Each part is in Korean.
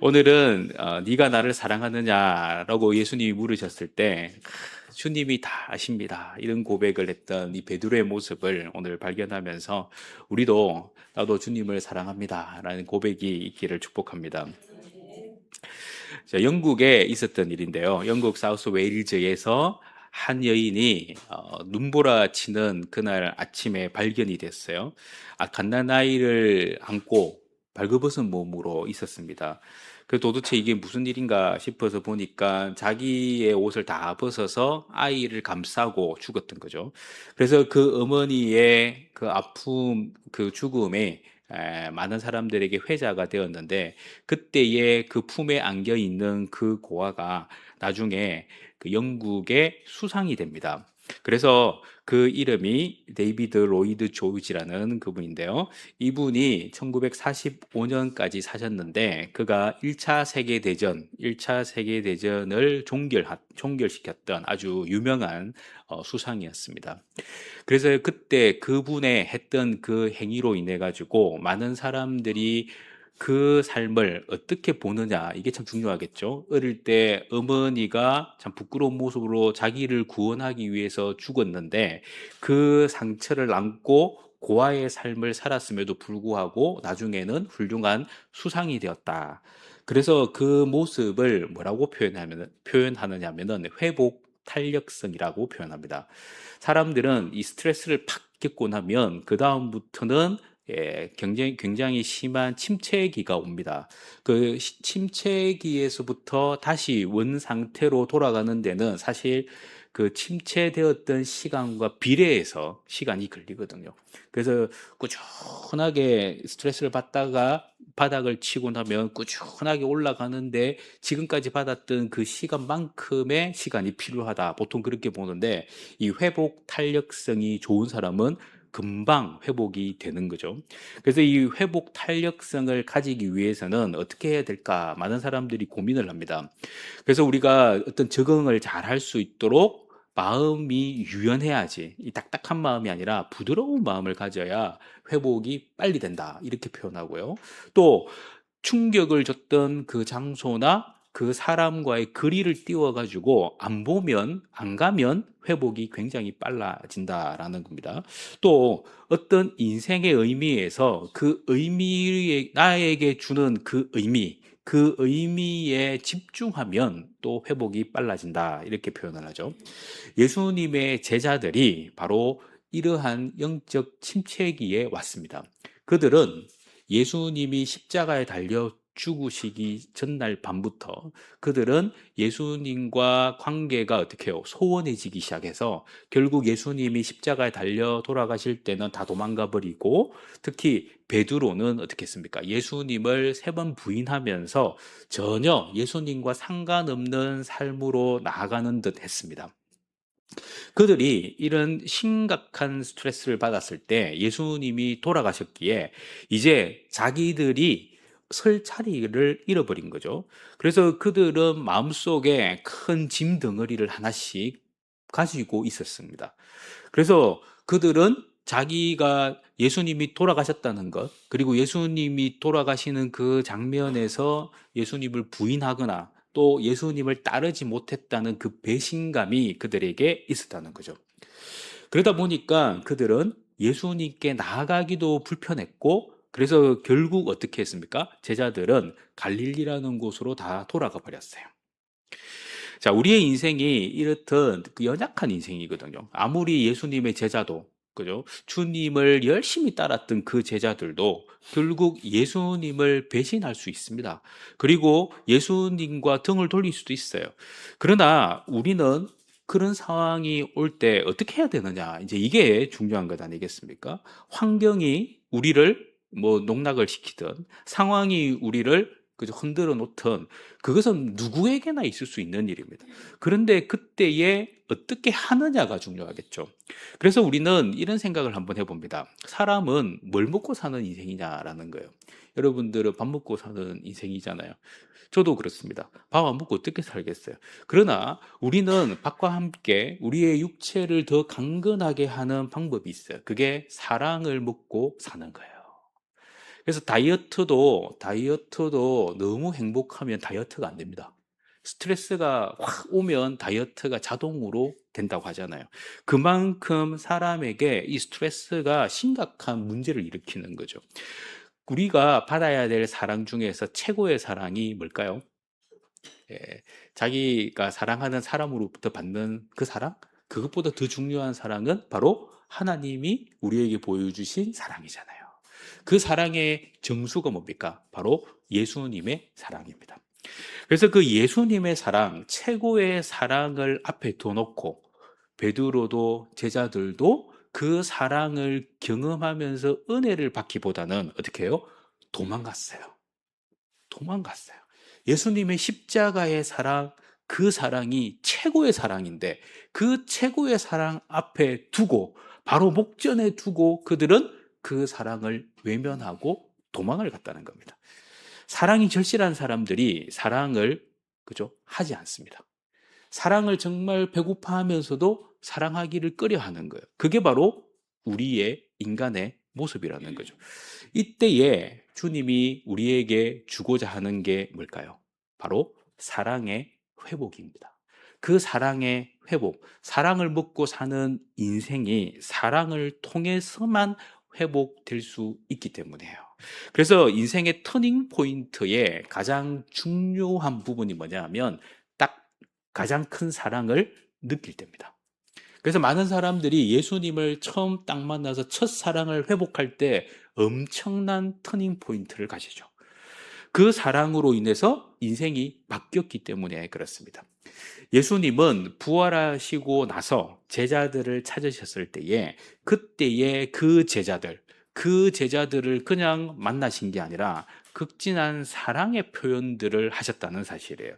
오늘은 네가 나를 사랑하느냐라고 예수님이 물으셨을 때 주님이 다 아십니다. 이런 고백을 했던 이 베드로의 모습을 오늘 발견하면서 우리도 나도 주님을 사랑합니다라는 고백이 있기를 축복합니다. 자, 영국에 있었던 일인데요. 영국 사우스 웨일즈에서 한 여인이 눈보라 치는 그날 아침에 발견이 됐어요. 갓난아이를 안고 발급벗은 몸으로 있었습니다. 그 도대체 이게 무슨 일인가 싶어서 보니까 자기의 옷을 다 벗어서 아이를 감싸고 죽었던 거죠. 그래서 그 어머니의 그 아픔, 그 죽음에 많은 사람들에게 회자가 되었는데 그때의 그 품에 안겨 있는 그 고아가 나중에 그 영국의 수상이 됩니다. 그래서 그 이름이 데이비드 로이드 조지라는 그분인데요. 이분이 1945년까지 사셨는데 그가 1차 세계대전을 종결시켰던 아주 유명한 수상이었습니다. 그래서 그때 그분의 했던 그 행위로 인해 가지고 많은 사람들이 그 삶을 어떻게 보느냐 이게 참 중요하겠죠. 어릴 때 어머니가 참 부끄러운 모습으로 자기를 구원하기 위해서 죽었는데 그 상처를 안고 고아의 삶을 살았음에도 불구하고 나중에는 훌륭한 수상이 되었다. 그래서 그 모습을 뭐라고 표현하느냐면은 회복 탄력성이라고 표현합니다. 사람들은 이 스트레스를 팍 겪고 나면 그다음부터는 굉장히 심한 침체기가 옵니다. 그 침체기에서부터 다시 원 상태로 돌아가는 데는 사실 그 침체되었던 시간과 비례해서 시간이 걸리거든요. 그래서 꾸준하게 스트레스를 받다가 바닥을 치고 나면 꾸준하게 올라가는데 지금까지 받았던 그 시간만큼의 시간이 필요하다. 보통 그렇게 보는데 이 회복 탄력성이 좋은 사람은 금방 회복이 되는 거죠. 그래서 이 회복 탄력성을 가지기 위해서는 어떻게 해야 될까? 많은 사람들이 고민을 합니다. 그래서 우리가 어떤 적응을 잘 할 수 있도록 마음이 유연해야지. 이 딱딱한 마음이 아니라 부드러운 마음을 가져야 회복이 빨리 된다. 이렇게 표현하고요. 또 충격을 줬던 그 장소나 그 사람과의 거리를 띄워가지고 안 가면 회복이 굉장히 빨라진다라는 겁니다. 또 어떤 인생의 의미에서 그 의미에 나에게 주는 그 의미에 집중하면 또 회복이 빨라진다. 이렇게 표현을 하죠. 예수님의 제자들이 바로 이러한 영적 침체기에 왔습니다. 그들은 예수님이 십자가에 달려 죽으시기 전날 밤부터 그들은 예수님과 관계가 어떻게 해요? 소원해지기 시작해서 결국 예수님이 십자가에 달려 돌아가실 때는 다 도망가 버리고 특히 베드로는 어떻게 했습니까? 예수님을 세 번 부인하면서 전혀 예수님과 상관없는 삶으로 나아가는 듯 했습니다. 그들이 이런 심각한 스트레스를 받았을 때 예수님이 돌아가셨기에 이제 자기들이 설 자리를 잃어버린 거죠. 그래서 그들은 마음속에 큰 짐 덩어리를 하나씩 가지고 있었습니다. 그래서 그들은 자기가 예수님이 돌아가셨다는 것, 그리고 예수님이 돌아가시는 그 장면에서 예수님을 부인하거나 또 예수님을 따르지 못했다는 그 배신감이 그들에게 있었다는 거죠. 그러다 보니까 그들은 예수님께 나아가기도 불편했고, 그래서 결국 어떻게 했습니까? 제자들은 갈릴리라는 곳으로 다 돌아가 버렸어요. 자, 우리의 인생이 이렇듯 그 연약한 인생이거든요. 아무리 예수님의 제자도, 그죠? 주님을 열심히 따랐던 그 제자들도 결국 예수님을 배신할 수 있습니다. 그리고 예수님과 등을 돌릴 수도 있어요. 그러나 우리는 그런 상황이 올 때 어떻게 해야 되느냐? 이제 이게 중요한 것 아니겠습니까? 환경이 우리를 뭐 농락을 시키든 상황이 우리를 그저 흔들어 놓든 그것은 누구에게나 있을 수 있는 일입니다. 그런데 그때에 어떻게 하느냐가 중요하겠죠. 그래서 우리는 이런 생각을 한번 해봅니다. 사람은 뭘 먹고 사는 인생이냐라는 거예요. 여러분들은 밥 먹고 사는 인생이잖아요. 저도 그렇습니다. 밥 안 먹고 어떻게 살겠어요? 그러나 우리는 밥과 함께 우리의 육체를 더 강건하게 하는 방법이 있어요. 그게 사랑을 먹고 사는 거예요. 그래서 다이어트도 너무 행복하면 다이어트가 안 됩니다. 스트레스가 확 오면 다이어트가 자동으로 된다고 하잖아요. 그만큼 사람에게 이 스트레스가 심각한 문제를 일으키는 거죠. 우리가 받아야 될 사랑 중에서 최고의 사랑이 뭘까요? 예, 자기가 사랑하는 사람으로부터 받는 그 사랑? 그것보다 더 중요한 사랑은 바로 하나님이 우리에게 보여주신 사랑이잖아요. 그 사랑의 정수가 뭡니까? 바로 예수님의 사랑입니다. 그래서 그 예수님의 사랑, 최고의 사랑을 앞에 둬놓고 베드로도 제자들도 그 사랑을 경험하면서 은혜를 받기보다는 어떻게 해요? 도망갔어요. 도망갔어요. 예수님의 십자가의 사랑, 그 사랑이 최고의 사랑인데 그 최고의 사랑 앞에 두고 바로 목전에 두고 그들은 그 사랑을 외면하고 도망을 갔다는 겁니다. 사랑이 절실한 사람들이 사랑을 그죠? 하지 않습니다. 사랑을 정말 배고파하면서도 사랑하기를 꺼려하는 거예요. 그게 바로 우리의 인간의 모습이라는 거죠. 이때에 주님이 우리에게 주고자 하는 게 뭘까요? 바로 사랑의 회복입니다. 그 사랑의 회복, 사랑을 먹고 사는 인생이 사랑을 통해서만 회복될 수 있기 때문이에요. 그래서 인생의 터닝 포인트의 가장 중요한 부분이 뭐냐면 딱 가장 큰 사랑을 느낄 때입니다. 그래서 많은 사람들이 예수님을 처음 딱 만나서 첫 사랑을 회복할 때 엄청난 터닝 포인트를 가지죠. 그 사랑으로 인해서 인생이 바뀌었기 때문에 그렇습니다. 예수님은 부활하시고 나서 제자들을 찾으셨을 때에 그때의 그 제자들을 그냥 만나신 게 아니라 극진한 사랑의 표현들을 하셨다는 사실이에요.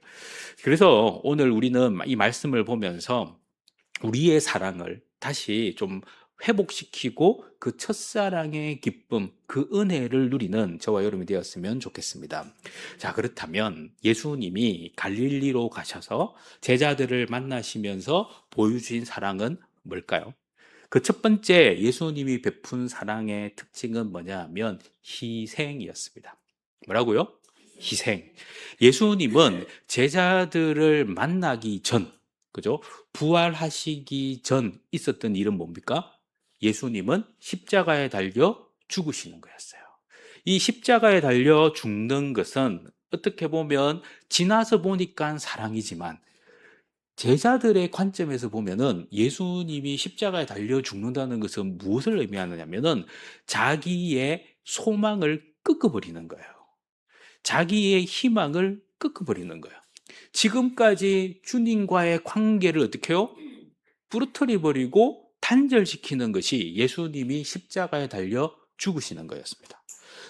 그래서 오늘 우리는 이 말씀을 보면서 우리의 사랑을 다시 좀 회복시키고 그 첫사랑의 기쁨, 그 은혜를 누리는 저와 여러분이 되었으면 좋겠습니다. 자, 그렇다면 예수님이 갈릴리로 가셔서 제자들을 만나시면서 보여주신 사랑은 뭘까요? 그 첫 번째 예수님이 베푼 사랑의 특징은 뭐냐 하면 희생이었습니다. 뭐라고요? 희생. 예수님은 제자들을 만나기 전, 그죠? 부활하시기 전 있었던 일은 뭡니까? 예수님은 십자가에 달려 죽으시는 거였어요. 이 십자가에 달려 죽는 것은 어떻게 보면 지나서 보니까 사랑이지만 제자들의 관점에서 보면은 예수님이 십자가에 달려 죽는다는 것은 무엇을 의미하느냐면은 자기의 소망을 꺾어버리는 거예요. 자기의 희망을 꺾어버리는 거예요. 지금까지 주님과의 관계를 어떻게 해요? 부러뜨려 버리고 단절시키는 것이 예수님이 십자가에 달려 죽으시는 거였습니다.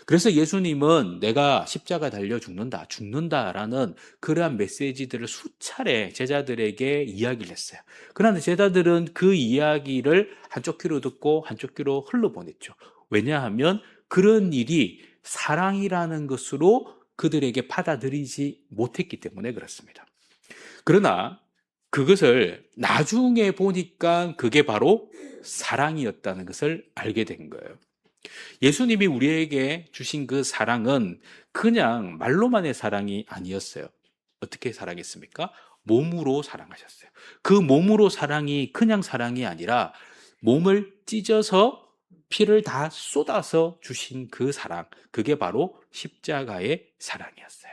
그래서 예수님은 내가 십자가에 달려 죽는다라는 그러한 메시지들을 수차례 제자들에게 이야기를 했어요. 그러나 제자들은 그 이야기를 한쪽 귀로 듣고 한쪽 귀로 흘러보냈죠. 왜냐하면 그런 일이 사랑이라는 것으로 그들에게 받아들이지 못했기 때문에 그렇습니다. 그러나 그것을 나중에 보니까 그게 바로 사랑이었다는 것을 알게 된 거예요. 예수님이 우리에게 주신 그 사랑은 그냥 말로만의 사랑이 아니었어요. 어떻게 사랑했습니까? 몸으로 사랑하셨어요. 그 몸으로 사랑이 그냥 사랑이 아니라 몸을 찢어서 피를 다 쏟아서 주신 그 사랑, 그게 바로 십자가의 사랑이었어요.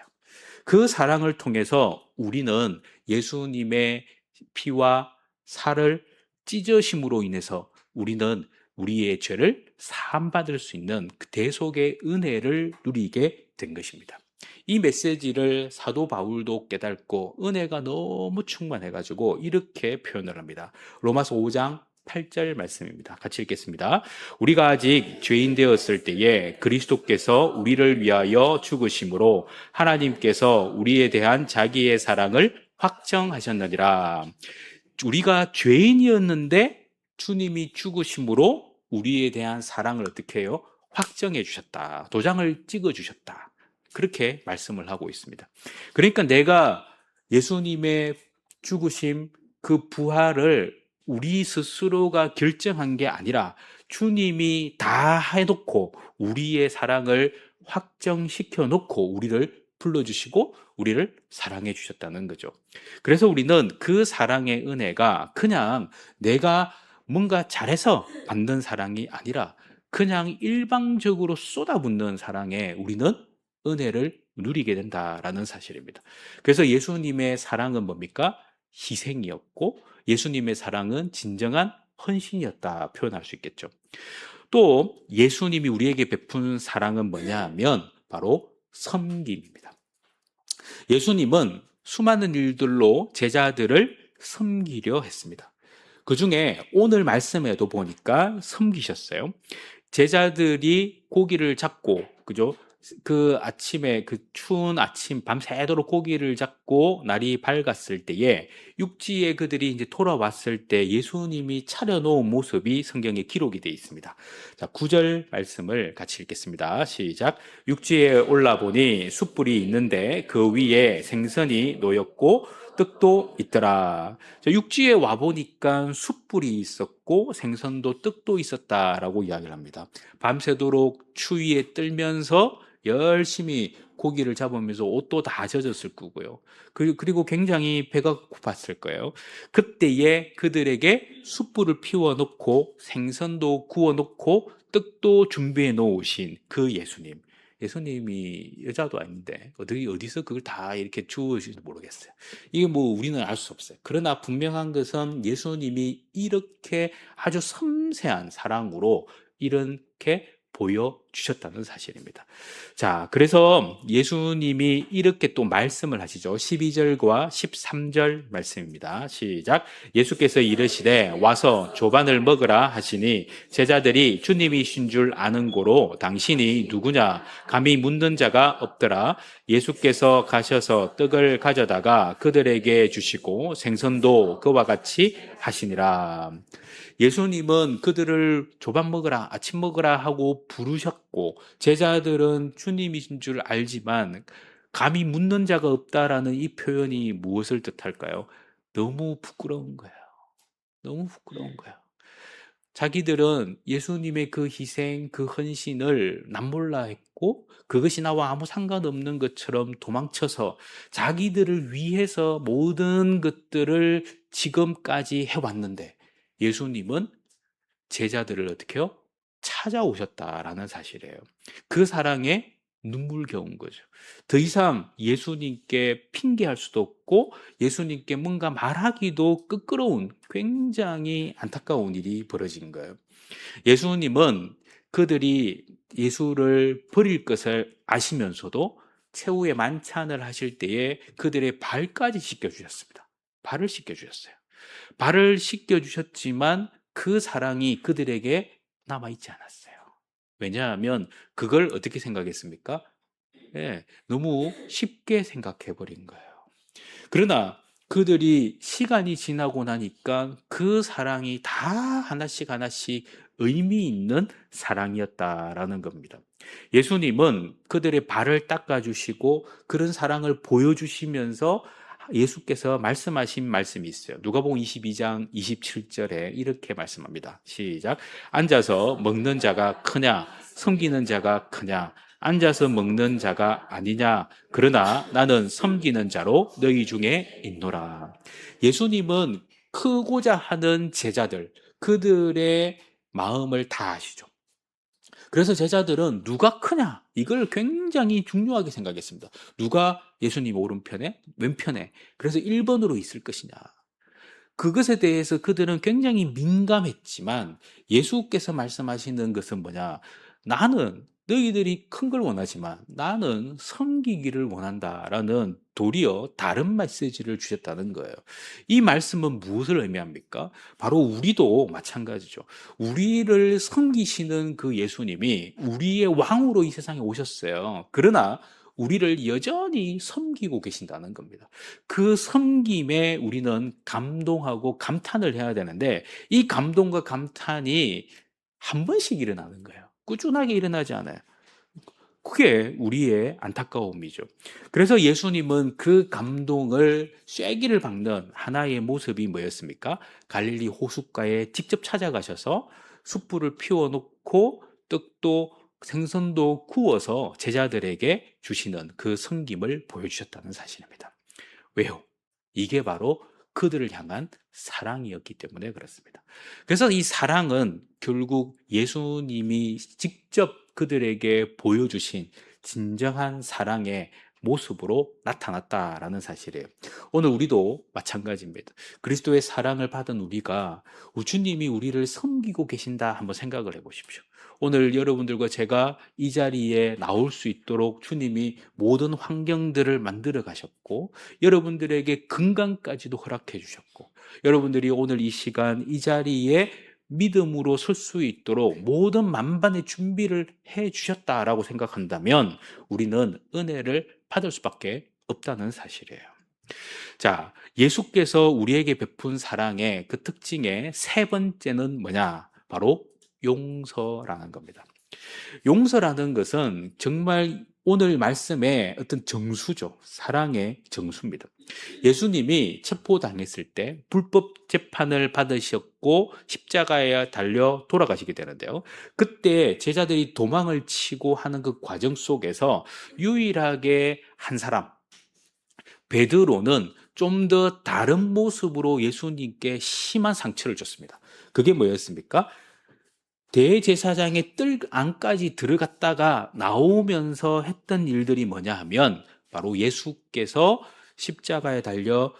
그 사랑을 통해서 우리는 예수님의 피와 살을 찢으심으로 인해서 우리는 우리의 죄를 사함받을 수 있는 그 대속의 은혜를 누리게 된 것입니다. 이 메시지를 사도 바울도 깨닫고 은혜가 너무 충만해가지고 이렇게 표현을 합니다. 로마서 5장 8절 말씀입니다. 같이 읽겠습니다. 우리가 아직 죄인 되었을 때에 그리스도께서 우리를 위하여 죽으심으로 하나님께서 우리에 대한 자기의 사랑을 확정하셨느니라. 우리가 죄인이었는데 주님이 죽으심으로 우리에 대한 사랑을 어떻게 해요? 확정해 주셨다. 도장을 찍어 주셨다. 그렇게 말씀을 하고 있습니다. 그러니까 내가 예수님의 죽으심, 그 부활을 우리 스스로가 결정한 게 아니라 주님이 다 해놓고 우리의 사랑을 확정시켜 놓고 우리를 불러주시고 우리를 사랑해 주셨다는 거죠. 그래서 우리는 그 사랑의 은혜가 그냥 내가 뭔가 잘해서 받는 사랑이 아니라 그냥 일방적으로 쏟아붓는 사랑에 우리는 은혜를 누리게 된다라는 사실입니다. 그래서 예수님의 사랑은 뭡니까? 희생이었고 예수님의 사랑은 진정한 헌신이었다 표현할 수 있겠죠. 또 예수님이 우리에게 베푼 사랑은 뭐냐면 바로 섬김입니다. 예수님은 수많은 일들로 제자들을 섬기려 했습니다. 그 중에 오늘 말씀에도 보니까 섬기셨어요. 제자들이 고기를 잡고, 그죠? 그 아침에, 그 추운 아침, 밤새도록 고기를 잡고 날이 밝았을 때에 육지에 그들이 이제 돌아왔을 때 예수님이 차려놓은 모습이 성경에 기록이 되어 있습니다. 자, 9절 말씀을 같이 읽겠습니다. 시작. 육지에 올라보니 숯불이 있는데 그 위에 생선이 놓였고 떡도 있더라. 육지에 와보니까 숯불이 있었고 생선도 떡도 있었다라고 이야기를 합니다. 밤새도록 추위에 떨면서 열심히 고기를 잡으면서 옷도 다 젖었을 거고요. 그리고 굉장히 배가 고팠을 거예요. 그때에 그들에게 숯불을 피워놓고 생선도 구워놓고 떡도 준비해 놓으신 그 예수님. 예수님이 여자도 아닌데 어디서 그걸 다 이렇게 주우실지 모르겠어요. 이게 뭐 우리는 알 수 없어요. 그러나 분명한 것은 예수님이 이렇게 아주 섬세한 사랑으로 이렇게 보여주셨다는 사실입니다. 자, 그래서 예수님이 이렇게 또 말씀을 하시죠. 12절과 13절 말씀입니다. 시작. 예수께서 이르시되 와서 조반을 먹으라 하시니 제자들이 주님이신 줄 아는 고로 당신이 누구냐 감히 묻는 자가 없더라. 예수께서 가셔서 떡을 가져다가 그들에게 주시고 생선도 그와 같이 하시니라. 예수님은 그들을 조반 먹으라, 아침 먹으라 하고 부르셨고 제자들은 주님이신 줄 알지만 감히 묻는 자가 없다라는 이 표현이 무엇을 뜻할까요? 너무 부끄러운 거예요. 너무 부끄러운 거예요. 자기들은 예수님의 그 희생, 그 헌신을 남몰라 했고 그것이 나와 아무 상관없는 것처럼 도망쳐서 자기들을 위해서 모든 것들을 지금까지 해왔는데 예수님은 제자들을 어떻게 해요? 찾아오셨다라는 사실이에요. 그 사랑에 눈물겨운 거죠. 더 이상 예수님께 핑계할 수도 없고 예수님께 뭔가 말하기도 끄끄러운 굉장히 안타까운 일이 벌어진 거예요. 예수님은 그들이 예수를 버릴 것을 아시면서도 최후의 만찬을 하실 때에 그들의 발까지 씻겨주셨습니다. 발을 씻겨주셨어요. 발을 씻겨주셨지만 그 사랑이 그들에게 남아있지 않았어요. 왜냐하면 그걸 어떻게 생각했습니까? 예, 너무 쉽게 생각해 버린 거예요. 그러나 그들이 시간이 지나고 나니까 그 사랑이 다 하나씩 하나씩 의미 있는 사랑이었다라는 겁니다. 예수님은 그들의 발을 닦아주시고 그런 사랑을 보여주시면서 예수께서 말씀하신 말씀이 있어요. 누가복음 22장 27절에 이렇게 말씀합니다. 시작. 앉아서 먹는 자가 크냐 섬기는 자가 크냐 앉아서 먹는 자가 아니냐 그러나 나는 섬기는 자로 너희 중에 있노라. 예수님은 크고자 하는 제자들 그들의 마음을 다 아시죠. 그래서 제자들은 누가 크냐 이걸 굉장히 중요하게 생각했습니다. 누가 예수님 오른편에 왼편에 그래서 1번으로 있을 것이냐. 그것에 대해서 그들은 굉장히 민감했지만 예수께서 말씀하시는 것은 뭐냐? 나는 너희들이 큰 걸 원하지만 나는 섬기기를 원한다라는 도리어 다른 메시지를 주셨다는 거예요. 이 말씀은 무엇을 의미합니까? 바로 우리도 마찬가지죠. 우리를 섬기시는 그 예수님이 우리의 왕으로 이 세상에 오셨어요. 그러나 우리를 여전히 섬기고 계신다는 겁니다. 그 섬김에 우리는 감동하고 감탄을 해야 되는데 이 감동과 감탄이 한 번씩 일어나는 거예요. 꾸준하게 일어나지 않아요. 그게 우리의 안타까움이죠. 그래서 예수님은 그 감동을 쐐기를 박는 하나의 모습이 뭐였습니까? 갈릴리 호숫가에 직접 찾아가셔서 숯불을 피워놓고 떡도 생선도 구워서 제자들에게 주시는 그 섬김을 보여주셨다는 사실입니다. 왜요? 이게 바로 그들을 향한 사랑이었기 때문에 그렇습니다. 그래서 이 사랑은 결국 예수님이 직접 그들에게 보여주신 진정한 사랑의 모습으로 나타났다라는 사실이에요. 오늘 우리도 마찬가지입니다. 그리스도의 사랑을 받은 우리가 주님이 우리를 섬기고 계신다 한번 생각을 해보십시오. 오늘 여러분들과 제가 이 자리에 나올 수 있도록 주님이 모든 환경들을 만들어 가셨고, 여러분들에게 건강까지도 허락해 주셨고, 여러분들이 오늘 이 시간 이 자리에 믿음으로 설 수 있도록 모든 만반의 준비를 해 주셨다라고 생각한다면 우리는 은혜를 받을 수밖에 없다는 사실이에요. 자, 예수께서 우리에게 베푼 사랑의 그 특징의 세 번째는 뭐냐? 바로 용서라는 겁니다. 용서라는 것은 정말 오늘 말씀의 어떤 정수죠. 사랑의 정수입니다. 예수님이 체포당했을 때 불법 재판을 받으셨고 십자가에 달려 돌아가시게 되는데요. 그때 제자들이 도망을 치고 하는 그 과정 속에서 유일하게 한 사람, 베드로는 좀 더 다른 모습으로 예수님께 심한 상처를 줬습니다. 그게 뭐였습니까? 대제사장의 뜰 안까지 들어갔다가 나오면서 했던 일들이 뭐냐 하면 바로 예수께서 십자가에 달려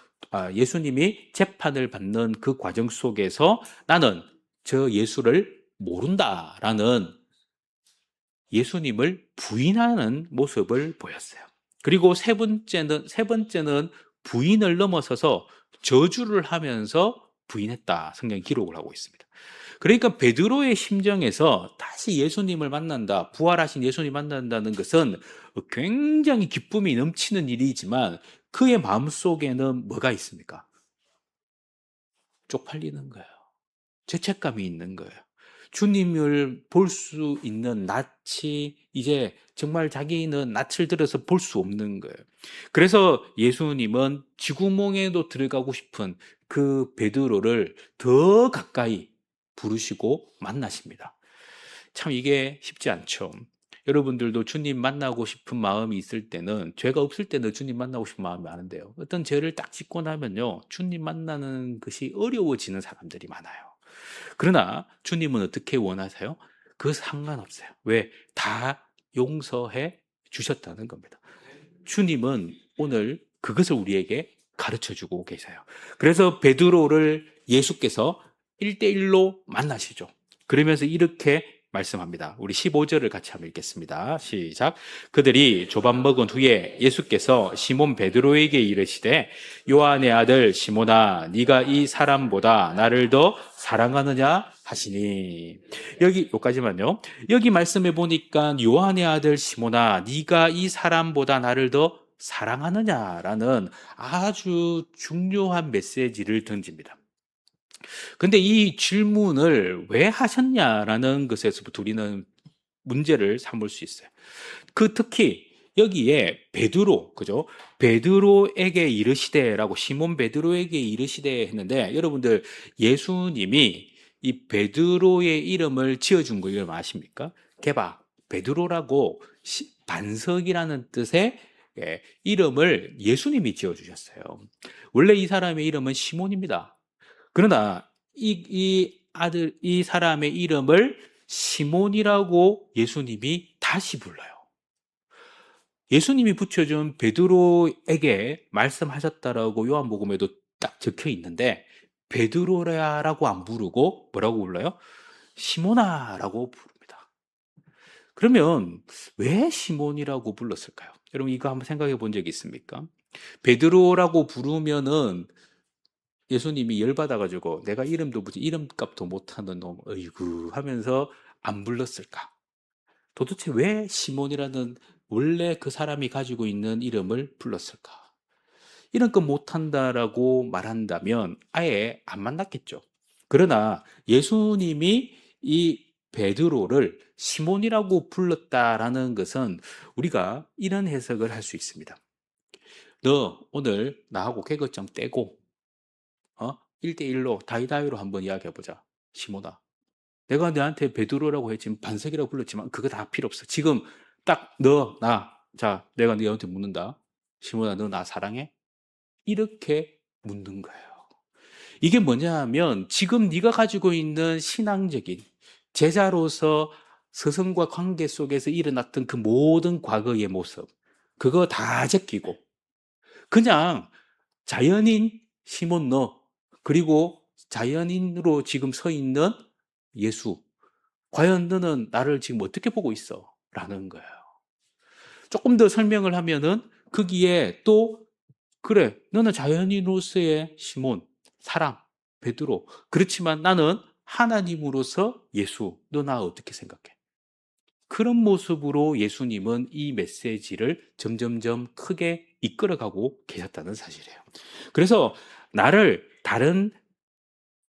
예수님이 재판을 받는 그 과정 속에서 나는 저 예수를 모른다라는 예수님을 부인하는 모습을 보였어요. 그리고 세 번째는 부인을 넘어서서 저주를 하면서 부인했다. 성경이 기록을 하고 있습니다. 그러니까 베드로의 심정에서 다시 예수님을 만난다, 부활하신 예수님 만난다는 것은 굉장히 기쁨이 넘치는 일이지만 그의 마음속에는 뭐가 있습니까? 쪽팔리는 거예요. 죄책감이 있는 거예요. 주님을 볼 수 있는 낯이 이제 정말 자기는 낯을 들어서 볼 수 없는 거예요. 그래서 예수님은 쥐구멍에도 들어가고 싶은 그 베드로를 더 가까이 부르시고 만나십니다. 참 이게 쉽지 않죠. 여러분들도 주님 만나고 싶은 마음이 있을 때는, 죄가 없을 때는 주님 만나고 싶은 마음이 많은데요. 어떤 죄를 딱 짓고 나면요, 주님 만나는 것이 어려워지는 사람들이 많아요. 그러나 주님은 어떻게 원하세요? 그 상관없어요. 왜? 다 용서해 주셨다는 겁니다. 주님은 오늘 그것을 우리에게 가르쳐 주고 계세요. 그래서 베드로를 예수께서 1대1로 만나시죠. 그러면서 이렇게 말씀합니다. 우리 15절을 같이 한번 읽겠습니다. 시작. 그들이 조밥 먹은 후에 예수께서 시몬 베드로에게 이르시되 요한의 아들 시몬아 네가 이 사람보다 나를 더 사랑하느냐 하시니. 여기까지만요. 여기 말씀해 보니까 요한의 아들 시몬아 네가 이 사람보다 나를 더 사랑하느냐라는 아주 중요한 메시지를 던집니다. 근데 이 질문을 왜 하셨냐라는 것에서부터 우리는 문제를 삼을 수 있어요. 특히 여기에 베드로, 그죠? 베드로에게 이르시되라고, 시몬 베드로에게 이르시되 했는데, 여러분들 예수님이 이 베드로의 이름을 지어준 거 이걸 아십니까? 개바 베드로라고 반석이라는 뜻의 이름을 예수님이 지어주셨어요. 원래 이 사람의 이름은 시몬입니다. 그러나 이 사람의 이름을 시몬이라고 예수님이 다시 불러요. 예수님이 붙여준 베드로에게 말씀하셨다라고 요한복음에도 딱 적혀 있는데, 베드로라고 안 부르고 뭐라고 불러요? 시몬아라고 부릅니다. 그러면 왜 시몬이라고 불렀을까요? 여러분 이거 한번 생각해 본 적 있습니까? 베드로라고 부르면은 예수님이 열받아가지고 내가 이름도 붙이 이름값도 못하는 놈, 어이구 하면서 안 불렀을까? 도대체 왜 시몬이라는 원래 그 사람이 가지고 있는 이름을 불렀을까? 이름값 못한다라고 말한다면 아예 안 만났겠죠. 그러나 예수님이 이 베드로를 시몬이라고 불렀다라는 것은 우리가 이런 해석을 할 수 있습니다. 너 오늘 나하고 개거점 떼고 1대1로 다이다이로 한번 이야기해보자. 시몬아, 내가 너한테 베드로라고 했지만 반석이라고 불렀지만 그거 다 필요 없어. 지금 딱 너, 나, 자, 내가 너한테 묻는다. 시몬아, 너 나 사랑해? 이렇게 묻는 거예요. 이게 뭐냐면 지금 네가 가지고 있는 신앙적인 제자로서 스승과 관계 속에서 일어났던 그 모든 과거의 모습, 그거 다 제끼고 그냥 자연인 시몬 너, 그리고 자연인으로 지금 서 있는 예수, 과연 너는 나를 지금 어떻게 보고 있어? 라는 거예요. 조금 더 설명을 하면은 거기에 또 그래, 너는 자연인으로서의 시몬, 사랑, 베드로. 그렇지만 나는 하나님으로서 예수. 너 나 어떻게 생각해? 그런 모습으로 예수님은 이 메시지를 점점점 크게 이끌어가고 계셨다는 사실이에요. 그래서 나를 다른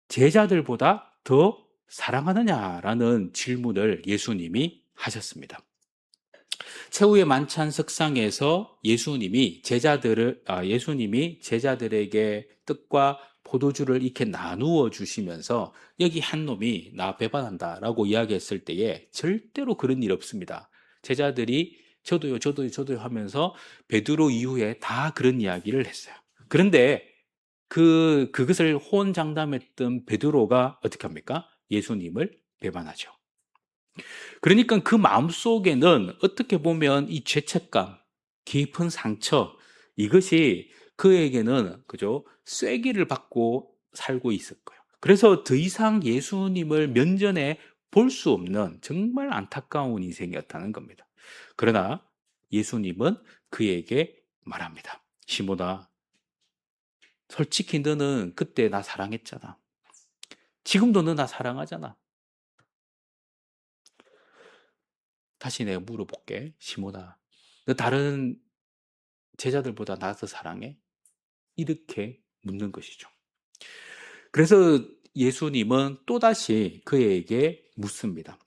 제자들보다 더 사랑하느냐라는 질문을 예수님이 하셨습니다. 최후의 만찬 석상에서 예수님이 제자들에게 떡과 포도주를 이렇게 나누어 주시면서 여기 한 놈이 나 배반한다라고 이야기했을 때에 절대로 그런 일 없습니다. 제자들이 저도요, 저도요, 저도요 하면서 베드로 이후에 다 그런 이야기를 했어요. 그런데 그것을 호언장담했던 베드로가 어떻게 합니까? 예수님을 배반하죠. 그러니까 그 마음속에는 어떻게 보면 이 죄책감, 깊은 상처, 이것이 그에게는 그죠? 쐐기를 받고 살고 있을 거예요. 그래서 더 이상 예수님을 면전에 볼 수 없는 정말 안타까운 인생이었다는 겁니다. 그러나 예수님은 그에게 말합니다. 시몬아, 솔직히 너는 그때 나 사랑했잖아. 지금도 너 나 사랑하잖아. 다시 내가 물어볼게. 시몬아, 너 다른 제자들보다 나 더 사랑해? 이렇게 묻는 것이죠. 그래서 예수님은 또다시 그에게 묻습니다.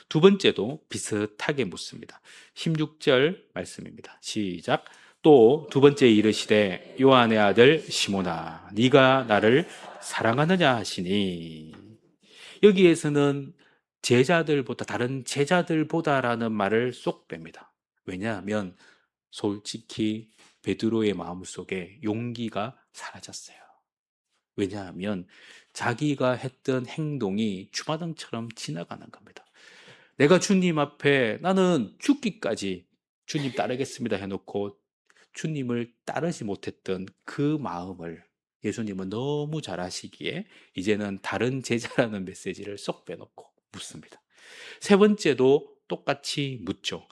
두 번째도 비슷하게 묻습니다. 16절 말씀입니다. 시작. 또 두 번째 이르시되 요한의 아들 시몬아, 네가 나를 사랑하느냐 하시니, 여기에서는 다른 제자들보다라는 말을 쏙 뺍니다. 왜냐하면 솔직히 베드로의 마음속에 용기가 사라졌어요. 왜냐하면 자기가 했던 행동이 주마등처럼 지나가는 겁니다. 내가 주님 앞에 나는 죽기까지 주님 따르겠습니다 해놓고 주님을 따르지 못했던 그 마음을 예수님은 너무 잘 아시기에 이제는 다른 제자라는 메시지를 쏙 빼놓고 묻습니다. 세 번째도 똑같이 묻죠.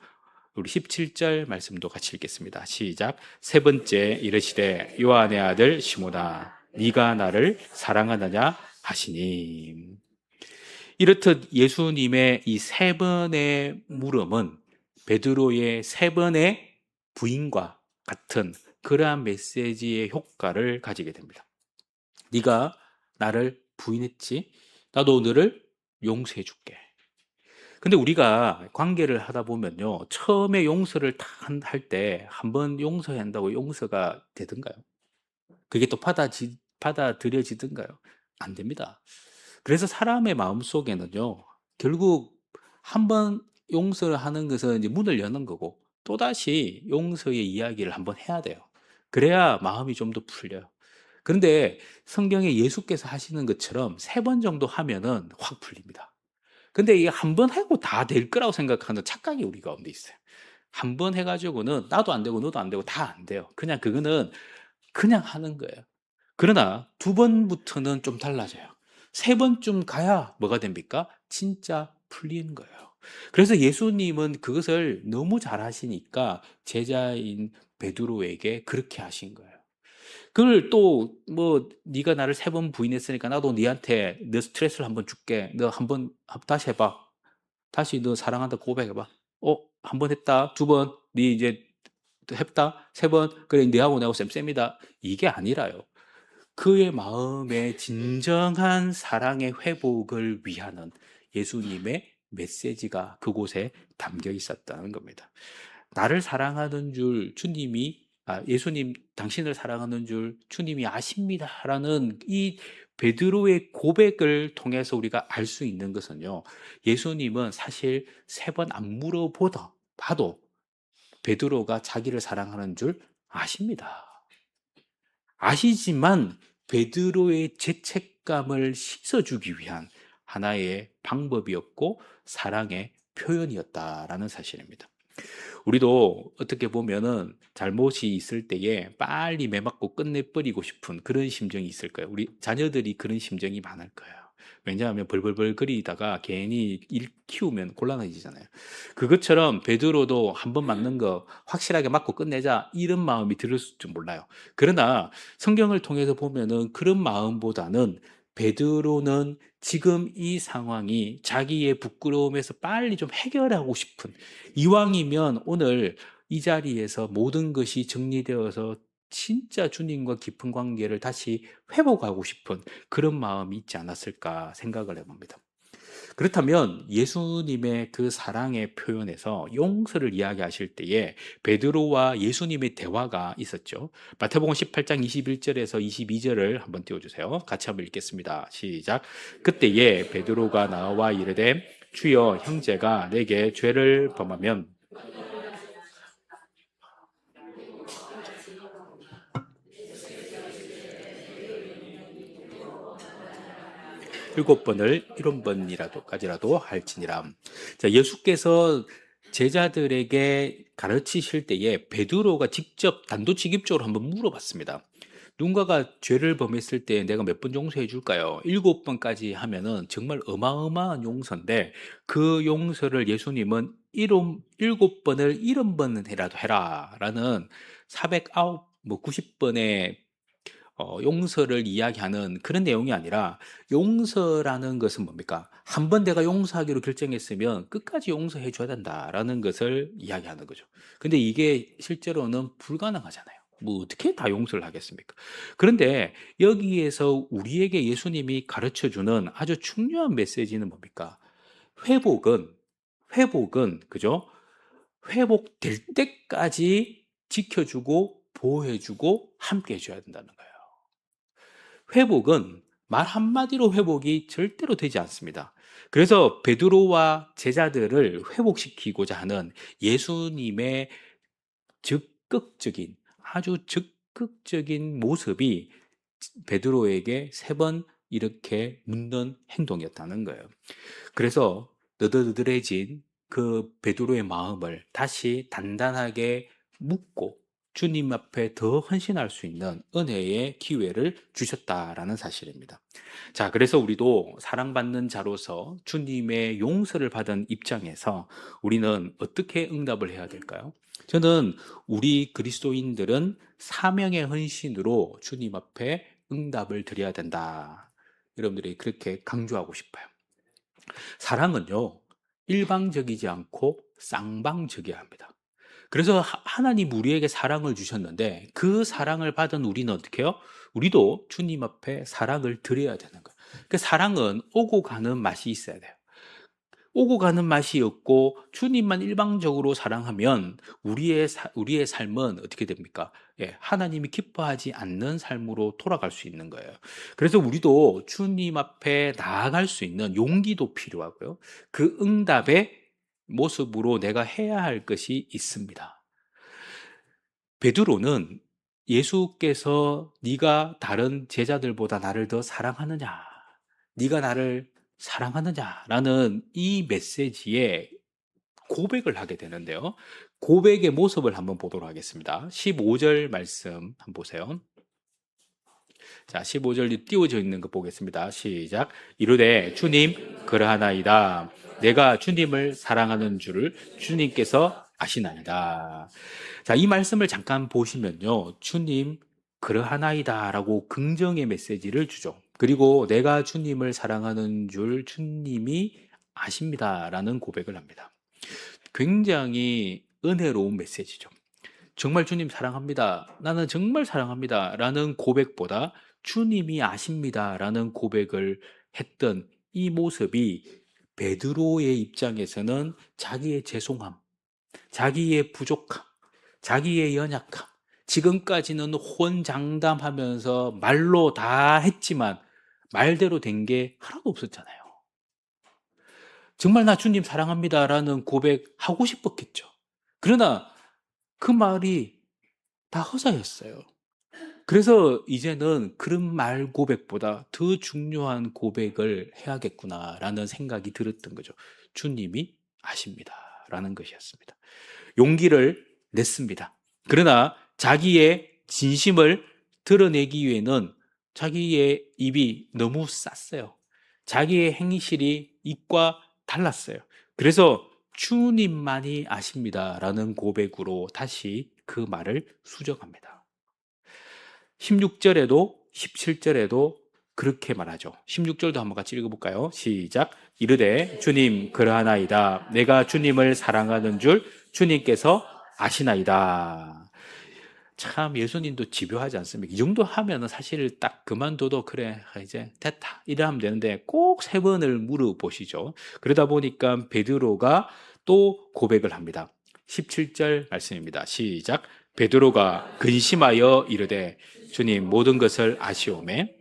우리 17절 말씀도 같이 읽겠습니다. 시작. 세 번째 이르시되 요한의 아들 시몬아, 네가 나를 사랑하느냐 하시니. 이렇듯 예수님의 이 세 번의 물음은 베드로의 세 번의 부인과 같은 그러한 메시지의 효과를 가지게 됩니다. 네가 나를 부인했지? 나도 너를 용서해 줄게. 근데 우리가 관계를 하다 보면요, 처음에 용서를 할 때 한 번 용서해야 한다고 용서가 되던가요? 그게 또 받아들여지던가요? 안 됩니다. 그래서 사람의 마음 속에는요, 결국 한 번 용서를 하는 것은 이제 문을 여는 거고, 또다시 용서의 이야기를 한번 해야 돼요. 그래야 마음이 좀 더 풀려요. 그런데 성경에 예수께서 하시는 것처럼 세 번 정도 하면은 확 풀립니다. 근데 이게 한 번 하고 다 될 거라고 생각하는 착각이 우리 가운데 있어요. 한 번 해가지고는 나도 안 되고 너도 안 되고 다 안 돼요. 그냥 그거는 그냥 하는 거예요. 그러나 두 번부터는 좀 달라져요. 세 번쯤 가야 뭐가 됩니까? 진짜 풀리는 거예요. 그래서 예수님은 그것을 너무 잘 하시니까 제자인 베드로에게 그렇게 하신 거예요. 그걸 또 뭐 네가 나를 세 번 부인했으니까 나도 네한테 너 스트레스를 한번 줄게. 너 한번 다시 해봐. 다시 너 사랑한다 고백해봐. 한 번 했다. 두 번. 네 이제 했다. 세 번. 그래, 네하고 내하고 쌤쌤이다. 이게 아니라요. 그의 마음의 진정한 사랑의 회복을 위하는 예수님의 메시지가 그곳에 담겨 있었다는 겁니다. 나를 사랑하는 줄 예수님 당신을 사랑하는 줄 주님이 아십니다라는 이 베드로의 고백을 통해서 우리가 알 수 있는 것은요. 예수님은 사실 3번 안 물어보다 봐도 베드로가 자기를 사랑하는 줄 아십니다. 아시지만 베드로의 죄책감을 씻어주기 위한 하나의 방법이었고 사랑의 표현이었다라는 사실입니다. 우리도 어떻게 보면은 잘못이 있을 때에 빨리 매 맞고 끝내버리고 싶은 그런 심정이 있을 거예요. 우리 자녀들이 그런 심정이 많을 거예요. 왜냐하면 벌벌벌 거리다가 괜히 일 키우면 곤란해지잖아요. 그것처럼 베드로도 한 번 맞는 거 확실하게 맞고 끝내자 이런 마음이 들었을지 몰라요. 그러나 성경을 통해서 보면은 그런 마음보다는 베드로는 지금 이 상황이 자기의 부끄러움에서 빨리 좀 해결하고 싶은, 이왕이면 오늘 이 자리에서 모든 것이 정리되어서 진짜 주님과 깊은 관계를 다시 회복하고 싶은 그런 마음이 있지 않았을까 생각을 해봅니다. 그렇다면 예수님의 그 사랑의 표현에서 용서를 이야기하실 때에 베드로와 예수님의 대화가 있었죠. 마태복음 18장 21절에서 22절을 한번 띄워주세요. 같이 한번 읽겠습니다. 시작. 그때에 베드로가 나와 이르되 주여, 형제가 내게 죄를 범하면 7번을 70번이라도까지라도 할지니라. 자, 예수께서 제자들에게 가르치실 때에 베드로가 직접 단도직입적으로 한번 물어봤습니다. 누군가가 죄를 범했을 때 내가 몇 번 용서해 줄까요? 7번까지 하면은 정말 어마어마한 용서인데 그 용서를 예수님은 7번을 70번이라도 해라 라는 409, 90번의 용서를 이야기하는 그런 내용이 아니라, 용서라는 것은 뭡니까? 한 번 내가 용서하기로 결정했으면 끝까지 용서해 줘야 된다라는 것을 이야기하는 거죠. 근데 이게 실제로는 불가능하잖아요. 뭐 어떻게 다 용서를 하겠습니까? 그런데 여기에서 우리에게 예수님이 가르쳐 주는 아주 중요한 메시지는 뭡니까? 회복은 그죠? 회복될 때까지 지켜주고 보호해주고 함께 해줘야 된다는 거예요. 회복은 말 한마디로 회복이 절대로 되지 않습니다. 그래서 베드로와 제자들을 회복시키고자 하는 예수님의 적극적인, 아주 적극적인 모습이 베드로에게 3번 이렇게 묻는 행동이었다는 거예요. 그래서 너덜너덜해진 그 베드로의 마음을 다시 단단하게 묶고 주님 앞에 더 헌신할 수 있는 은혜의 기회를 주셨다라는 사실입니다. 자, 그래서 우리도 사랑받는 자로서 주님의 용서를 받은 입장에서 우리는 어떻게 응답을 해야 될까요? 저는 우리 그리스도인들은 사명의 헌신으로 주님 앞에 응답을 드려야 된다. 여러분들이 그렇게 강조하고 싶어요. 사랑은요, 일방적이지 않고 쌍방적이어야 합니다. 그래서 하나님 우리에게 사랑을 주셨는데 그 사랑을 받은 우리는 어떻게 해요? 우리도 주님 앞에 사랑을 드려야 되는 거예요. 그 사랑은 오고 가는 맛이 있어야 돼요. 오고 가는 맛이 없고 주님만 일방적으로 사랑하면 우리의 삶은 어떻게 됩니까? 예, 하나님이 기뻐하지 않는 삶으로 돌아갈 수 있는 거예요. 그래서 우리도 주님 앞에 나아갈 수 있는 용기도 필요하고요. 그 응답의 모습으로 내가 해야 할 것이 있습니다. 베드로는 예수께서 네가 다른 제자들보다 나를 더 사랑하느냐? 네가 나를 사랑하느냐라는 이 메시지에 고백을 하게 되는데요. 고백의 모습을 한번 보도록 하겠습니다. 15절 말씀 한번 보세요. 자, 15절 띄워져 있는 거 보겠습니다. 시작. 이르되 주님 그러하나이다. 내가 주님을 사랑하는 줄을 주님께서 아시나이다. 자, 이 말씀을 잠깐 보시면요. 주님 그러하나이다 라고 긍정의 메시지를 주죠. 그리고 내가 주님을 사랑하는 줄 주님이 아십니다 라는 고백을 합니다. 굉장히 은혜로운 메시지죠. 정말 주님 사랑합니다. 나는 정말 사랑합니다. 라는 고백보다 주님이 아십니다. 라는 고백을 했던 이 모습이 베드로의 입장에서는 자기의 죄송함, 자기의 부족함, 자기의 연약함, 지금까지는 혼장담하면서 말로 다 했지만 말대로 된 게 하나도 없었잖아요. 정말 나 주님 사랑합니다라는 고백하고 싶었겠죠. 그러나 그 말이 다 허사였어요. 그래서 이제는 그런 말 고백보다 더 중요한 고백을 해야겠구나라는 생각이 들었던 거죠. 주님이 아십니다라는 것이었습니다. 용기를 냈습니다. 그러나 자기의 진심을 드러내기 위해는 자기의 입이 너무 쌌어요. 자기의 행실이 입과 달랐어요. 그래서 주님만이 아십니다라는 고백으로 다시 그 말을 수정합니다. 16절에도 17절에도 그렇게 말하죠. 16절도 한번 같이 읽어볼까요? 시작. 이르되 주님 그러하나이다. 내가 주님을 사랑하는 줄 주님께서 아시나이다. 참 예수님도 집요하지 않습니까? 이 정도 하면 사실 딱 그만둬도 그래 이제 됐다 이러면 되는데 꼭 3번을 물어보시죠. 그러다 보니까 베드로가 또 고백을 합니다. 17절 말씀입니다. 시작. 베드로가 근심하여 이르되 주님 모든 것을 아시오매.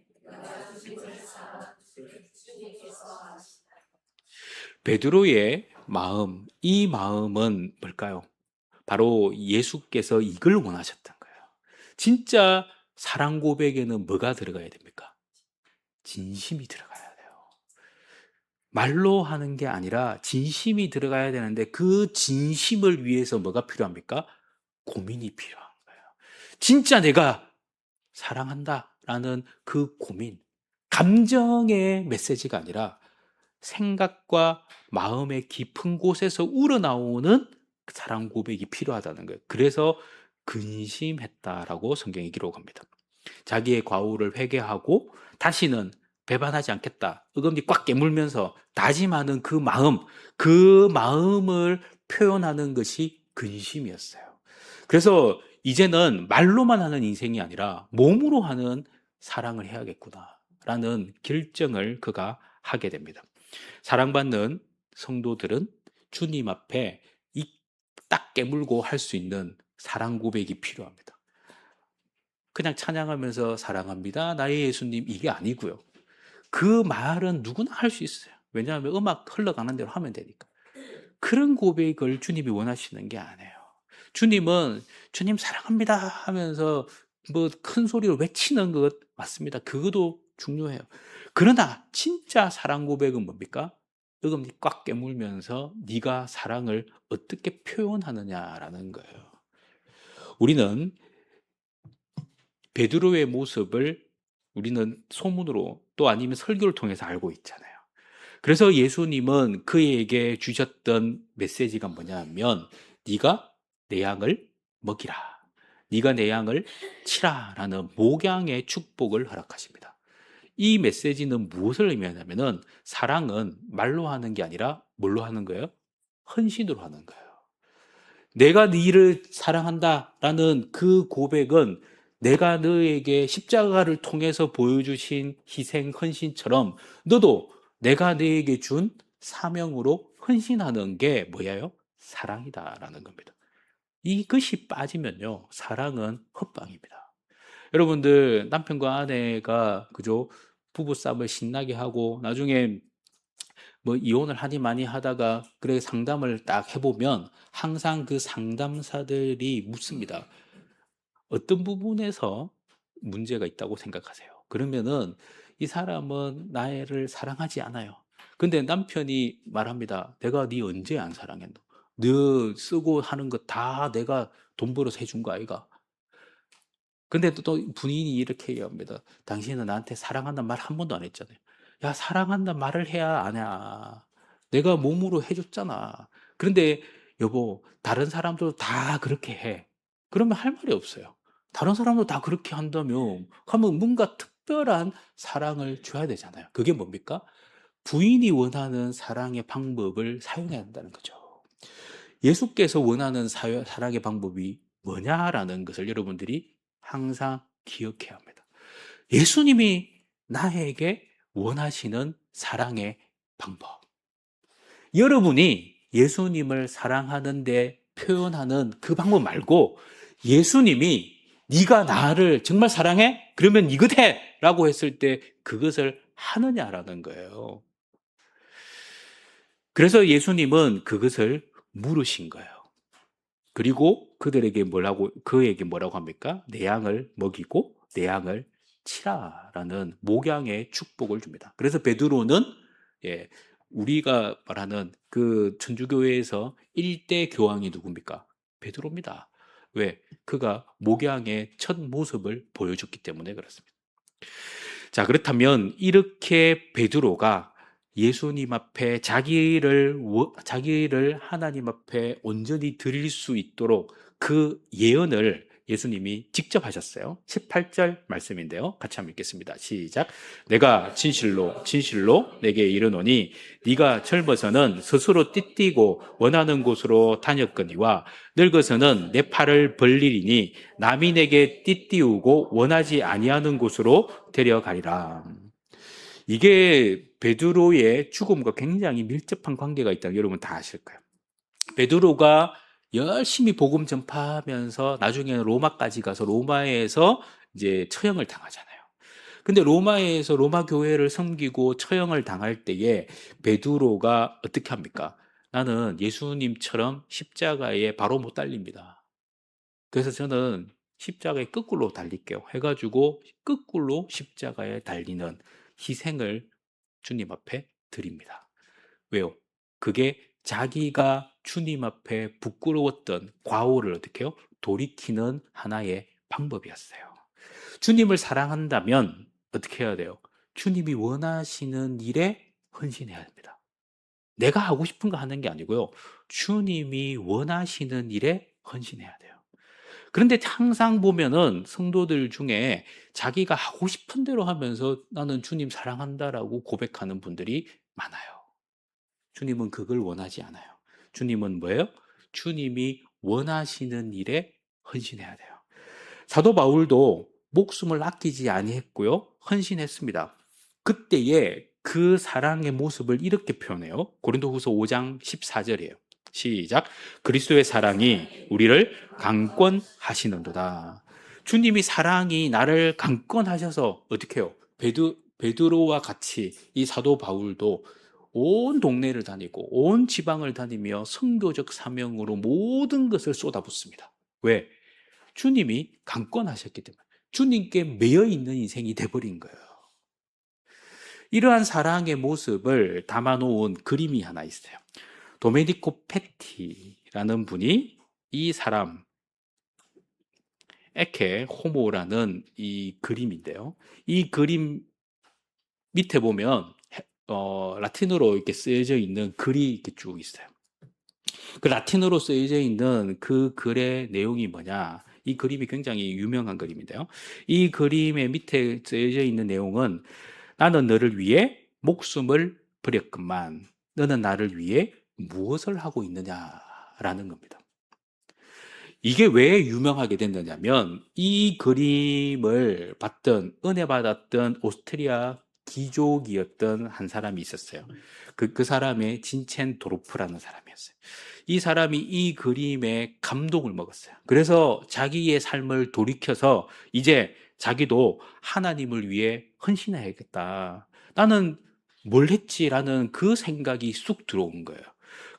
베드로의 마음, 이 마음은 뭘까요? 바로 예수께서 이걸 원하셨던 거예요. 진짜 사랑 고백에는 뭐가 들어가야 됩니까? 진심이 들어가야 돼요. 말로 하는 게 아니라 진심이 들어가야 되는데 그 진심을 위해서 뭐가 필요합니까? 고민이 필요한 거예요. 진짜 내가 사랑한다라는 그 고민, 감정의 메시지가 아니라 생각과 마음의 깊은 곳에서 우러나오는 사랑 고백이 필요하다는 거예요. 그래서 근심했다라고 성경이 기록합니다. 자기의 과오를 회개하고 다시는 배반하지 않겠다. 어금니 꽉 깨물면서 다짐하는 그 마음을 표현하는 것이 근심이었어요. 그래서 이제는 말로만 하는 인생이 아니라 몸으로 하는 사랑을 해야겠구나라는 결정을 그가 하게 됩니다. 사랑받는 성도들은 주님 앞에 이 딱 깨물고 할 수 있는 사랑 고백이 필요합니다. 그냥 찬양하면서 사랑합니다. 나의 예수님 이게 아니고요. 그 말은 누구나 할 수 있어요. 왜냐하면 음악 흘러가는 대로 하면 되니까. 그런 고백을 주님이 원하시는 게 아니에요. 주님은 주님 사랑합니다 하면서 뭐 큰 소리로 외치는 것 맞습니다. 그것도 중요해요. 그러나 진짜 사랑 고백은 뭡니까? 어금니 꽉 깨물면서 네가 사랑을 어떻게 표현하느냐라는 거예요. 우리는 베드로의 모습을 우리는 소문으로 또 아니면 설교를 통해서 알고 있잖아요. 그래서 예수님은 그에게 주셨던 메시지가 뭐냐면 네가 내 양을 먹이라. 네가 내 양을 치라라는 목양의 축복을 허락하십니다. 이 메시지는 무엇을 의미하냐면은 사랑은 말로 하는 게 아니라 뭘로 하는 거예요? 헌신으로 하는 거예요. 내가 너를 사랑한다라는 그 고백은 내가 너에게 십자가를 통해서 보여주신 희생 헌신처럼 너도 내가 너에게 준 사명으로 헌신하는 게 뭐예요? 사랑이다라는 겁니다. 이것이 빠지면요, 사랑은 헛방입니다. 여러분들 남편과 아내가 그죠? 부부싸움을 신나게 하고 나중에 뭐 이혼을 하니 많이 하다가 그래 상담을 딱 해보면 항상 그 상담사들이 묻습니다. 어떤 부분에서 문제가 있다고 생각하세요? 그러면은 이 사람은 나를 사랑하지 않아요. 근데 남편이 말합니다. 내가 네 언제 안 사랑했노? 너 쓰고 하는 거 다 내가 돈 벌어서 해준 거 아이가? 근데 또 부인이 이렇게 얘기합니다. 당신은 나한테 사랑한다는 말 한 번도 안 했잖아요. 야, 사랑한다는 말을 해야 아냐. 내가 몸으로 해줬잖아. 그런데 여보, 다른 사람도 다 그렇게 해. 그러면 할 말이 없어요. 다른 사람도 다 그렇게 한다면, 하면 뭔가 특별한 사랑을 줘야 되잖아요. 그게 뭡니까? 부인이 원하는 사랑의 방법을 사용해야 한다는 거죠. 예수께서 원하는 사랑의 방법이 뭐냐라는 것을 여러분들이 항상 기억해야 합니다. 예수님이 나에게 원하시는 사랑의 방법. 여러분이 예수님을 사랑하는데 표현하는 그 방법 말고 예수님이 네가 나를 정말 사랑해? 그러면 이것 해! 라고 했을 때 그것을 하느냐라는 거예요. 그래서 예수님은 그것을 물으신 거예요. 그리고 그들에게 뭐라고 그에게 뭐라고 합니까? "내 양을 먹이고 내 양을 치라."라는 목양의 축복을 줍니다. 그래서 베드로는 예 우리가 말하는 그 천주교회에서 1대 교황이 누굽니까? 베드로입니다. 왜? 그가 목양의 첫 모습을 보여줬기 때문에 그렇습니다. 자, 그렇다면 이렇게 베드로가 예수님 앞에 자기를 하나님 앞에 온전히 드릴 수 있도록 그 예언을 예수님이 직접 하셨어요. 18절 말씀인데요. 같이 한번 읽겠습니다. 시작. 내가 진실로 진실로 내게 이르노니 네가 젊어서는 스스로 띠띠고 원하는 곳으로 다녔거니와 늙어서는 내 팔을 벌리리니 남이 내게 띠띠우고 원하지 아니하는 곳으로 데려가리라. 이게 베드로의 죽음과 굉장히 밀접한 관계가 있다는 여러분 다 아실 거예요. 베드로가 열심히 복음 전파하면서 나중에는 로마까지 가서 로마에서 이제 처형을 당하잖아요. 근데 로마에서 로마 교회를 섬기고 처형을 당할 때에 베드로가 어떻게 합니까? 나는 예수님처럼 십자가에 바로 못 달립니다. 그래서 저는 십자가에 거꾸로 달릴게요. 해가지고 거꾸로 십자가에 달리는 희생을 주님 앞에 드립니다. 왜요? 그게 자기가 주님 앞에 부끄러웠던 과오를 어떻게 해요? 돌이키는 하나의 방법이었어요. 주님을 사랑한다면 어떻게 해야 돼요? 주님이 원하시는 일에 헌신해야 됩니다. 내가 하고 싶은 거 하는 게 아니고요. 주님이 원하시는 일에 헌신해야 돼요. 그런데 항상 보면은 성도들 중에 자기가 하고 싶은 대로 하면서 나는 주님 사랑한다라고 고백하는 분들이 많아요. 주님은 그걸 원하지 않아요. 주님은 뭐예요? 주님이 원하시는 일에 헌신해야 돼요. 사도 바울도 목숨을 아끼지 아니했고요. 헌신했습니다. 그때의 그 사랑의 모습을 이렇게 표현해요. 고린도후서 5장 14절이에요. 시작. 그리스도의 사랑이 우리를 강권하시는도다. 주님이 사랑이 나를 강권하셔서 어떻게 해요? 베드로와 같이 이 사도 바울도 온 동네를 다니고 온 지방을 다니며 선교적 사명으로 모든 것을 쏟아붓습니다. 왜? 주님이 강권하셨기 때문에 주님께 매여 있는 인생이 돼버린 거예요. 이러한 사랑의 모습을 담아놓은 그림이 하나 있어요. 도메니코 페티라는 분이 이 사람 에케 호모라는 이 그림인데요. 이 그림 밑에 보면 라틴어로 이렇게 쓰여져 있는 글이 이렇게 쭉 있어요. 그 라틴어로 쓰여져 있는 그 글의 내용이 뭐냐? 이 그림이 굉장히 유명한 그림인데요. 이 그림의 밑에 쓰여져 있는 내용은 나는 너를 위해 목숨을 버렸건만 너는 나를 위해 무엇을 하고 있느냐라는 겁니다. 이게 왜 유명하게 됐느냐면 이 그림을 봤던 은혜 받았던 오스트리아 귀족이었던 한 사람이 있었어요. 그 사람의 진첸 도르프라는 사람이었어요. 이 사람이 이 그림에 감동을 먹었어요. 그래서 자기의 삶을 돌이켜서 이제 자기도 하나님을 위해 헌신해야겠다. 나는 뭘 했지라는 그 생각이 쑥 들어온 거예요.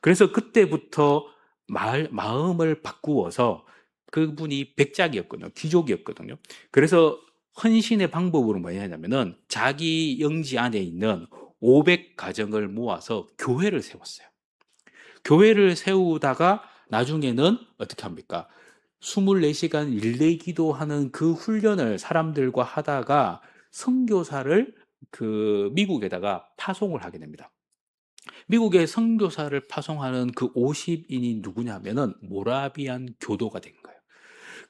그래서 그때부터 마음을 바꾸어서 그분이 백작이었거든요. 귀족이었거든요. 그래서 헌신의 방법으로 뭐냐 하냐면은 자기 영지 안에 있는 500가정을 모아서 교회를 세웠어요. 교회를 세우다가 나중에는 어떻게 합니까? 24시간 일례 기도하는 그 훈련을 사람들과 하다가 선교사를 그 미국에다가 파송을 하게 됩니다. 미국의 선교사를 파송하는 그 50인이 누구냐면은 모라비안 교도가 된 거예요.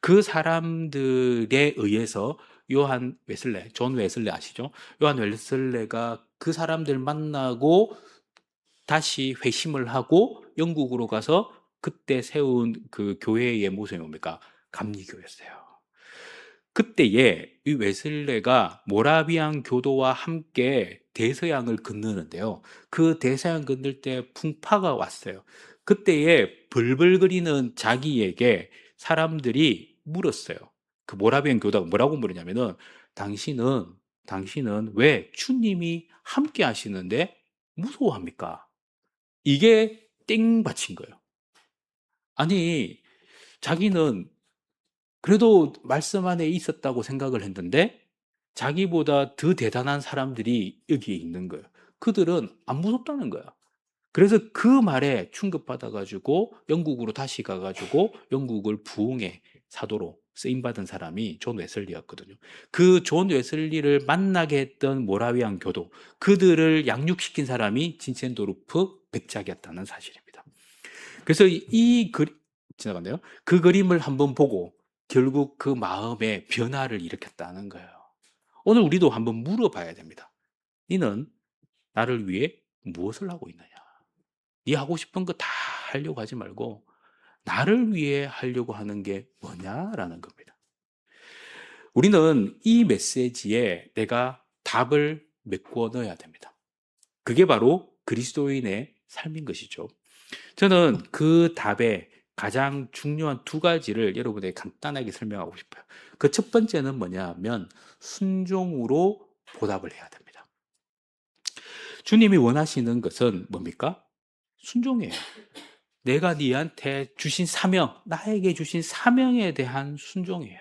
그 사람들에 의해서 요한 웨슬레, 존 웨슬레 아시죠? 요한 웨슬레가 그 사람들 만나고 다시 회심을 하고 영국으로 가서 그때 세운 그 교회의 모습이 뭡니까? 감리교였어요. 그때에 이 웨슬레가 모라비안 교도와 함께 대서양을 건너는데요. 그 대서양 건널 때 풍파가 왔어요. 그때에 벌벌거리는 자기에게 사람들이 물었어요. 그 모라비안 교도가 뭐라고 물었냐면은 당신은 당신은 왜 주님이 함께 하시는데 무서워합니까? 이게 땡받친 거예요. 아니, 자기는 그래도 말씀 안에 있었다고 생각을 했는데 자기보다 더 대단한 사람들이 여기에 있는 거예요. 그들은 안 무섭다는 거야. 그래서 그 말에 충격받아 가지고 영국으로 다시 가 가지고 영국을 부흥의 사도로 쓰임 받은 사람이 존 웨슬리였거든요. 그 존 웨슬리를 만나게 했던 모라위안 교도, 그들을 양육시킨 사람이 진센도르프 백작이었다는 사실입니다. 그래서 이 그림 지나갔네요. 그 그림을 한번 보고 결국 그 마음의 변화를 일으켰다는 거예요. 오늘 우리도 한번 물어봐야 됩니다. 너는 나를 위해 무엇을 하고 있느냐? 네 하고 싶은 거 다 하려고 하지 말고 나를 위해 하려고 하는 게 뭐냐라는 겁니다. 우리는 이 메시지에 내가 답을 메꿔 넣어야 됩니다. 그게 바로 그리스도인의 삶인 것이죠. 저는 그 답의 가장 중요한 두 가지를 여러분에게 간단하게 설명하고 싶어요. 그 첫 번째는 뭐냐면 순종으로 보답을 해야 됩니다. 주님이 원하시는 것은 뭡니까? 순종이에요. 내가 네한테 주신 사명, 나에게 주신 사명에 대한 순종이에요.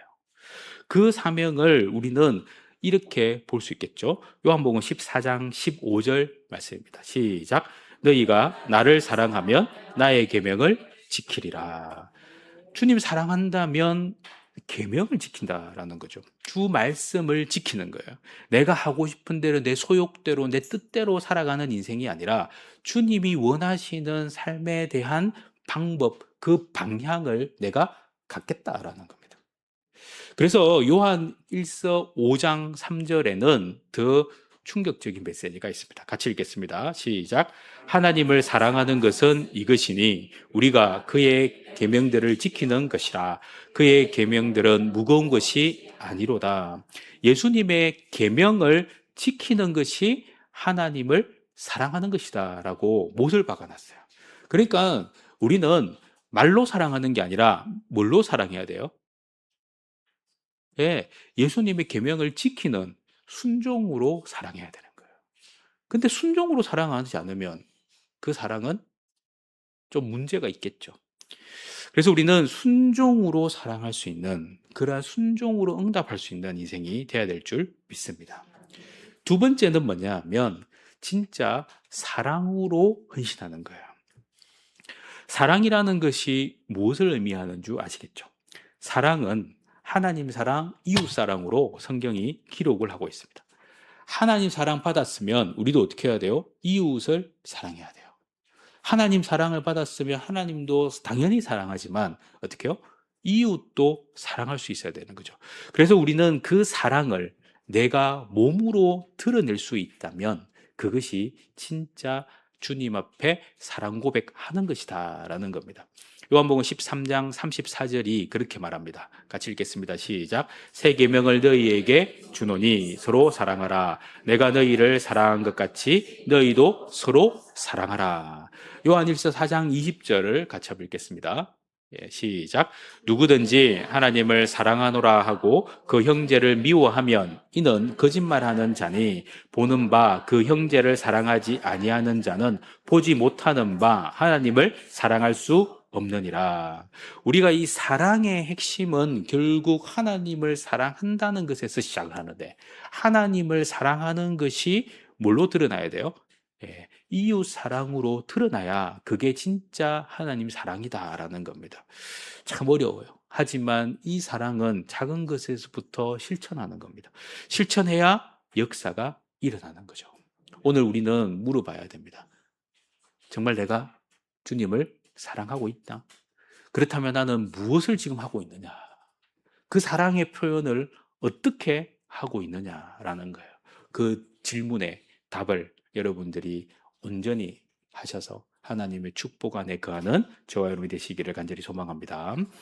그 사명을 우리는 이렇게 볼 수 있겠죠. 요한복음 14장 15절 말씀입니다. 시작. 너희가 나를 사랑하면 나의 계명을 지키리라. 주님 사랑한다면 계명을 지킨다라는 거죠. 주 말씀을 지키는 거예요. 내가 하고 싶은 대로 내 소욕대로 내 뜻대로 살아가는 인생이 아니라 주님이 원하시는 삶에 대한 방법, 그 방향을 내가 갖겠다라는 겁니다. 그래서 요한 1서 5장 3절에는 더 충격적인 메시지가 있습니다. 같이 읽겠습니다. 시작. 하나님을 사랑하는 것은 이것이니 우리가 그의 계명들을 지키는 것이라. 그의 계명들은 무거운 것이 아니로다. 예수님의 계명을 지키는 것이 하나님을 사랑하는 것이다라고 못을 박아놨어요. 그러니까 우리는 말로 사랑하는 게 아니라 뭘로 사랑해야 돼요? 예, 예수님의 계명을 지키는 순종으로 사랑해야 되는 거예요. 근데 순종으로 사랑하지 않으면 그 사랑은 좀 문제가 있겠죠. 그래서 우리는 순종으로 사랑할 수 있는, 그러한 순종으로 응답할 수 있는 인생이 되어야 될 줄 믿습니다. 두 번째는 뭐냐면 진짜 사랑으로 헌신하는 거예요. 사랑이라는 것이 무엇을 의미하는 줄 아시겠죠? 사랑은 하나님 사랑, 이웃 사랑으로 성경이 기록을 하고 있습니다. 하나님 사랑 받았으면 우리도 어떻게 해야 돼요? 이웃을 사랑해야 돼요. 하나님 사랑을 받았으면 하나님도 당연히 사랑하지만 어떻게 해요? 이웃도 사랑할 수 있어야 되는 거죠. 그래서 우리는 그 사랑을 내가 몸으로 드러낼 수 있다면 그것이 진짜 주님 앞에 사랑 고백하는 것이다라는 겁니다. 요한복음 13장 34절이 그렇게 말합니다. 같이 읽겠습니다. 시작. 새 계명을 너희에게 주노니 서로 사랑하라. 내가 너희를 사랑한 것 같이 너희도 서로 사랑하라. 요한일서 4장 20절을 같이 읽겠습니다. 예, 시작. 누구든지 하나님을 사랑하노라 하고 그 형제를 미워하면 이는 거짓말하는 자니 보는 바 그 형제를 사랑하지 아니하는 자는 보지 못하는 바 하나님을 사랑할 수 없느니라. 우리가 이 사랑의 핵심은 결국 하나님을 사랑한다는 것에서 시작을 하는데 하나님을 사랑하는 것이 뭘로 드러나야 돼요? 예, 이웃 사랑으로 드러나야 그게 진짜 하나님 사랑이다라는 겁니다. 참 어려워요. 하지만 이 사랑은 작은 것에서부터 실천하는 겁니다. 실천해야 역사가 일어나는 거죠. 오늘 우리는 물어봐야 됩니다. 정말 내가 주님을 사랑하고 있다. 그렇다면 나는 무엇을 지금 하고 있느냐? 그 사랑의 표현을 어떻게 하고 있느냐라는 거예요. 그 질문에 답을 여러분들이 온전히 하셔서 하나님의 축복 안에 거하는 저와 여러분이 되시기를 간절히 소망합니다.